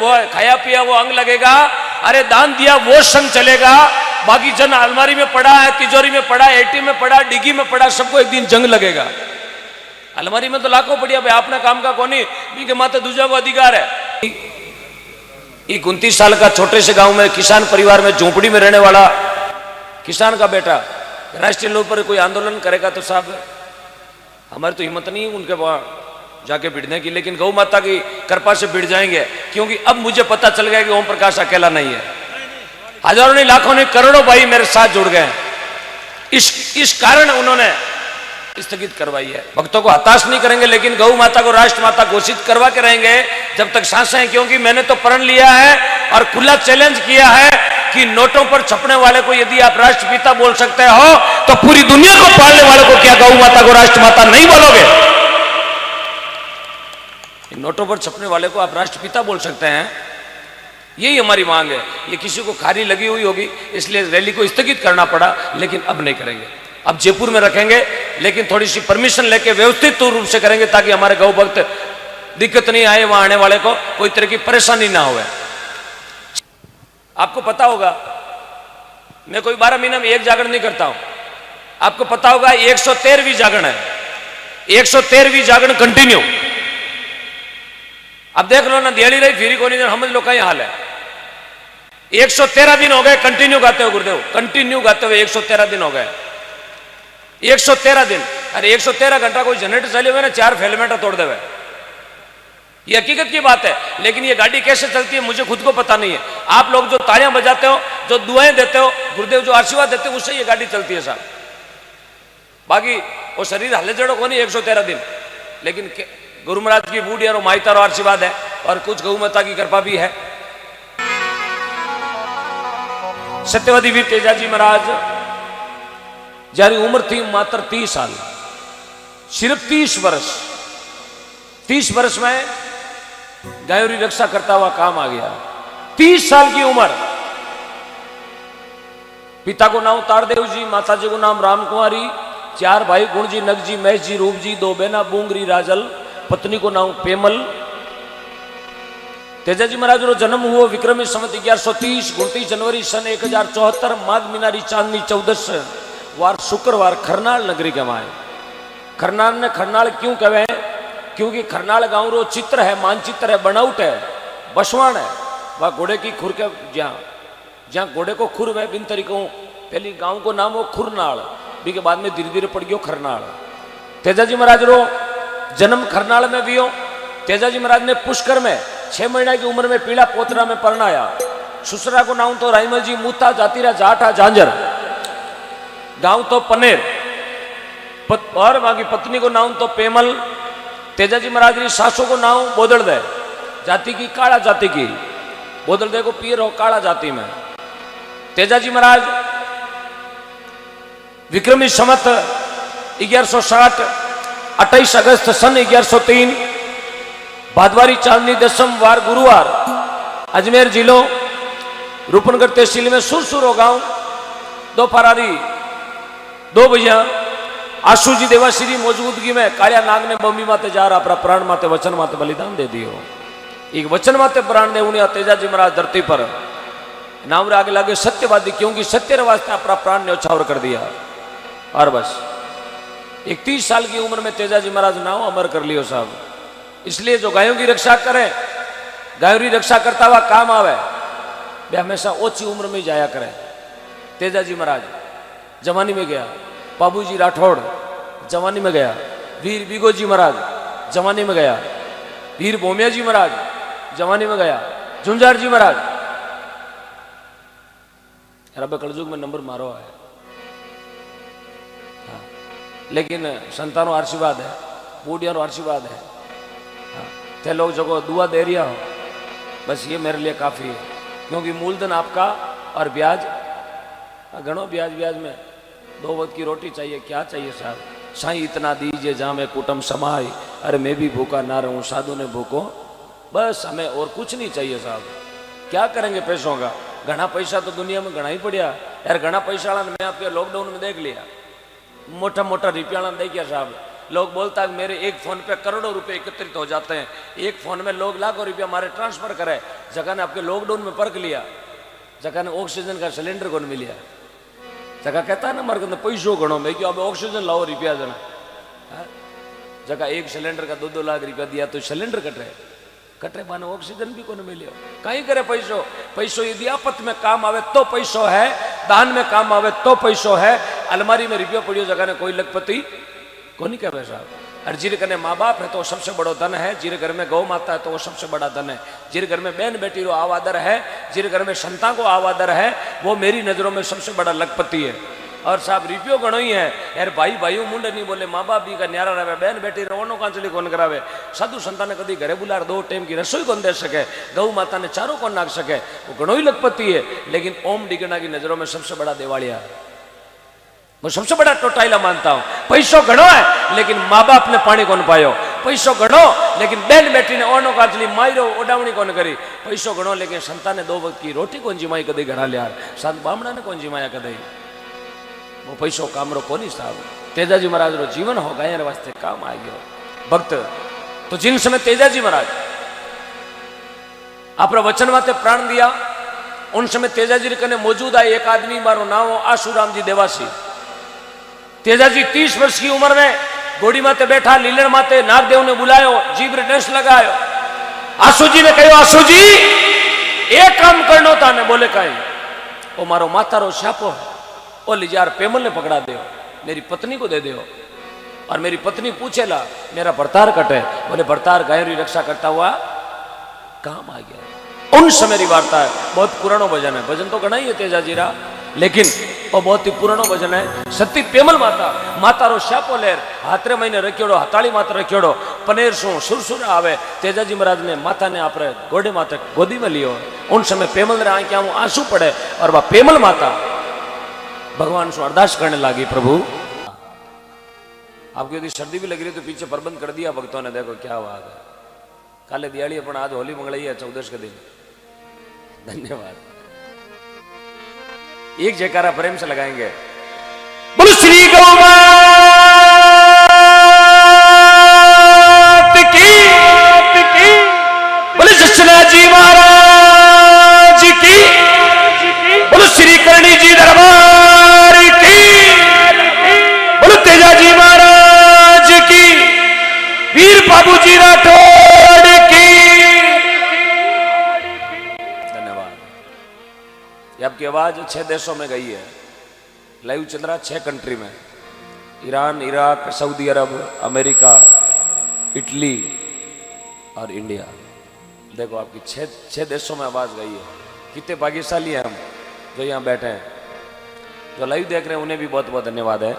वो खाया पिया वो अंग लगेगा, अरे दान दिया वो संग चलेगा। बाकी जन अलमारी में पड़ा है, तिजोरी में पड़ा, एटीएम में पड़ा, डिग्गी में पड़ा, सबको एक दिन जंग लगेगा। अलमारी में तो लाखों पड़ी, भाई अपना काम का कोनी भी के माते दूसरा को अधिकार है। 29 साल का छोटे से गांव में किसान परिवार में झोंपड़ी में रहने वाला किसान का बेटा राष्ट्रीय लेवल पर कोई आंदोलन करेगा तो साहब हमारी तो हिम्मत नहीं है उनके वहां जाके भिड़ने की, लेकिन गौ माता की कृपा से भिड़ जाएंगे, क्योंकि अब मुझे पता चल गया कि ओम प्रकाश अकेला नहीं है। हजारों नहीं, लाखों नहीं, करोड़ों भाई मेरे साथ जुड़ गए। इस कारण उन्होंने स्थगित करवाई है। भक्तों को हताश नहीं करेंगे, लेकिन गौ माता को राष्ट्र माता घोषित करवा के रहेंगे जब तक सांसें हैं, क्योंकि मैंने तो प्रण लिया है और खुला चैलेंज किया है कि नोटों पर छपने वाले को यदि आप राष्ट्रपिता बोल सकते हो तो पूरी दुनिया को पालने वाले को क्या गौ माता को राष्ट्र माता नहीं बोलोगे? नोटों पर छपने वाले को आप राष्ट्रपिता बोल सकते हैं, यही हमारी मांग है। ये किसी को खारी लगी हुई होगी इसलिए रैली को स्थगित करना पड़ा, लेकिन अब नहीं करेंगे। अब जयपुर में रखेंगे, लेकिन थोड़ी सी परमिशन लेके व्यवस्थित रूप से करेंगे ताकि हमारे गौ भक्त दिक्कत नहीं आए, वहां आने वाले को कोई तरह की परेशानी ना हो। आपको पता होगा मैं कोई 12 महीने में एक जागरण नहीं करता हूं। आपको पता होगा 113वीं जागरण है, 113वीं जागरण कंटिन्यू। अब देख लो ना, दिहाड़ी रही फिर को नहीं समझ लो कहीं हाल है। 113 दिन हो गए कंटिन्यू गाते हो गुरुदेव, कंटिन्यू गाते हुए 113 दिन हो गए। 113 दिन, अरे 113 घंटा कोई जनरेटर चले हुए ना 4 फेलमेटा तोड़ देवे, ये हकीकत की बात है। लेकिन ये गाड़ी कैसे चलती है मुझे खुद को पता नहीं है। आप लोग जो तालियां बजाते हो, जो दुआएं देते हो, गुरुदेव जो आशीर्वाद देते हो, उससे ये गाड़ी चलती है साहब। बाकी वो शरीर हल्ले जड़ो को नहीं 113 दिन, लेकिन गुरु महाराज की बूढ़ी और माइतारो आशीर्वाद है और कुछ गौ माता की कृपा भी है। सत्यवादी वीर तेजाजी महाराज जारी उम्र थी मात्र 30 साल, सिर्फ 30 वर्ष, 30 वर्ष में गायोरी रक्षा करता हुआ काम आ गया। 30 साल की उम्र। पिता को नाम तारदेव जी, माता जी को नाम राम कुमारी, 4 भाई गुण जी, नग जी, महेश जी, रूप जी, 2 बहना बूंगरी राजल, पत्नी को नाम पेमल। तेजाजी महाराज रो जन्म हुआ विक्रमी संवत 1130 29 जनवरी सन 1074 माघ मीनारी चांदनी 14 वार शुक्रवार खरनाल नगरी के माए। खरनाल ने खरनाल क्यों कहे? क्योंकि खरनाल गांव रो चित्र है, मानचित्र है, बनावट है, बसवान है। वह घोड़े की खुर के जहां घोड़े को खुर है बिन तरीकों पहली गांव को नाम हो खुरनाल, भी के बाद में धीरे धीरे पड़ गयो खरनाल। तेजाजी महाराज रो जन्म खरनाल में भी हो। तेजाजी महाराज ने पुष्कर में 6 महीने की उम्र में पीला पोतरा में परनाया। ससुरा को नाम तो राइमल जी, मूता जातिरा जाठा झांझर, गांव तो पनेर, और वहां की पत्नी को नाम तो पेमल। तेजाजी महाराज की सासों को नाम बोदल दे, जाति की काला जाति की, बोदल दे को पीर हो काला जाति में। तेजाजी महाराज विक्रमी संवत 1160 28 अगस्त सन 1103 भादवारी चांदनी 10 वार गुरुवार अजमेर जिलो रूपनगर तहसील में सुरसुरो गांव 2 फरारी 2 भैया आशु जी देवाश्री मौजूदगी में कालिया नाग ने बम्बी माते जा रहा अपना प्राण माते वचन माते बलिदान दे दियो। एक वचन माते प्राण दे उन्हें तेजाजी महाराज धरती पर नाम आगे लागे सत्यवादी, क्योंकि सत्य वास्ते अपना प्राण न्यौछावर कर दिया। और बस 31 साल की उम्र में तेजाजी महाराज नाम अमर कर लियो साहब। इसलिए जो गायों की रक्षा करे, गायों की रक्षा करता हुआ काम आवे, वे हमेशा ओछी उम्र में जाया करे। तेजाजी महाराज जवानी में गया, बाबूजी राठौड़ जवानी में गया, वीर बिगोजी महाराज जवानी में गया, वीर भोमिया जी महाराज जवानी में गया, झुंझार जी महाराज। रब कलजुग में नंबर मारो है, हाँ। लेकिन संतानों आशीर्वाद है, बूढ़ियों आशीर्वाद है, हाँ। थे लोग जो दुआ दे रिया हो, बस ये मेरे लिए काफी है। क्योंकि मूलधन आपका और ब्याज गणो, ब्याज में 2 वक्त की रोटी चाहिए, क्या चाहिए साहब? साईं इतना दीजिए जहां में कुटुंब समाये, अरे मैं भी भूखा ना रहूं साधु ने भूखो, बस हमें और कुछ नहीं चाहिए साहब। क्या करेंगे पैसों का? घना पैसा तो दुनिया में घना ही पड़िया यार। घना पैसा वाला मैं आपके लॉकडाउन में देख लिया, मोटा मोटा रुपया देख साहब, लोग बोलता है मेरे एक फोन पे करोड़ों रुपए एकत्रित हो जाते हैं, एक फोन में लोग लाखों रुपया हमारे ट्रांसफर करे। जगह ने आपके लॉकडाउन में परख लिया, जगह ने ऑक्सीजन का सिलेंडर कौन मिलिया, जगह कहता है ना मारे को पैसों गणो, मैं क्यों अब ऑक्सीजन लाओ रुपया जना, जगह एक सिलेंडर का 2-2 लाख रुपया दिया तो सिलेंडर कटे माने ऑक्सीजन भी कौन मिलियो। कहीं करे पैसो यदि आपत में काम आवे तो पैसो है, दान में काम आवे तो पैसो है। अलमारी में रुपया पड़ियो जगह ने कोई लखपति को नहीं कहे साहब। और जिरे कने माँ बाप है तो वो सबसे बड़ो धन है, जिरे घर में गौ माता है तो वो सबसे बड़ा धन है, जिरे घर में बहन बेटी रो आवादर है, जिरे घर में संतान को आवादर है, वो मेरी नजरों में सबसे बड़ा लखपति है। और साहब रिपियो घणो ही है यार, भाई भाइयों मुंडे नहीं बोले, माँ बाप भी का न्यारा रहे, बहन बेटी रोनो कांचली कौन करावे, साधु संतान ने कभी घरे बुलार 2 टाइम की रसोई कौन दे सके, गौ माता ने चारों कौन नाक सके, वो घणो ही लखपति है। लेकिन ओम डिगना की नजरों में सबसे बड़ा देवालिया है, मैं सबसे बड़ा टोटाइला मानता हूं। पैसों घणो है लेकिन माँ बाप ने पानी कौन पायो, पैसों घणो लेकिन बहन बेटी ने ओनो कांचली मायरो ओडावणी कौन करी, पैसों घणो लेकिन संतान ने 2 वक्त की रोटी कौन जिमाई कदी घरा लिया, संत बामणा ने कौन जिमाया कदी, वो पैसों कामरो कोनी साहब। तेजाजी महाराज रो जीवन हो गायर वास्ते काम आ गयो भक्त। तो जिन समय तेजाजी महाराज आपरा वचन माते प्राण दिया, उन समय तेजाजी कने मौजूद आए एक आदमी मारो नाम आशुराम जी देवासी। तेजाजी 30 वर्ष की उम्र में घोड़ी माते बैठा, लीलण माते नागदेव ने बुलायो, जीभ रे डंस लगायो। आशु जी ने कहो आशु जी एक काम करनो था ने, बोले कहीं ओ मारो मातारो शापो है, ओ लिजार पेमल ने पकड़ा दो, मेरी पत्नी को दे दो। और मेरी पत्नी पूछेला मेरा भरतार कटे, बोले भरतार गायरी रक्षा करता हुआ काम आ गया। उन समय की वार्ता है, बहुत पुरानो भजन है, भजन तो घना ही है तेजाजीरा, लेकिन वो बहुत ही पुरानो भजन है। सती पेमल माता मातारो शापो लेर हाथरे महीने रखियोड़ो, हताड़ी माता रखियोड़ो, पनेर सो सुरसुर आवे। तेजाजी महाराज ने माता ने आपरे गोडे माता गोदी में लियो। उन समय पेमल रे आंखों में आंसू पड़े और वह पेमल माता भगवान से अरदास करने लगी, प्रभु आपको यदि सर्दी भी लग रही है तो पीछे प्रबंध कर दिया भक्तों ने, देखो क्या बात है। काले दिवाली अपन आज होली मंगलाई है 14 के दिन। धन्यवाद। एक जयकारा प्रेम से लगाएंगे, बोलो श्री गौ मात की, बोलो सचना जी महाराज की, बोलो श्री करणी जी दरबार की, बोलो तेजाजी महाराज की, वीर बाबू जी राठौड़ की। धन्यवाद। ये आपकी आवाज 6 देशों में गई है, लाइव चल रहा 6 कंट्री में, ईरान, इराक, सऊदी अरब, अमेरिका, इटली और इंडिया। देखो आपकी 6 देशों में आवाज गई है। कितने भाग्यशाली हैं हम जो यहाँ बैठे हैं, जो लाइव देख रहे हैं, उन्हें भी बहुत बहुत धन्यवाद है।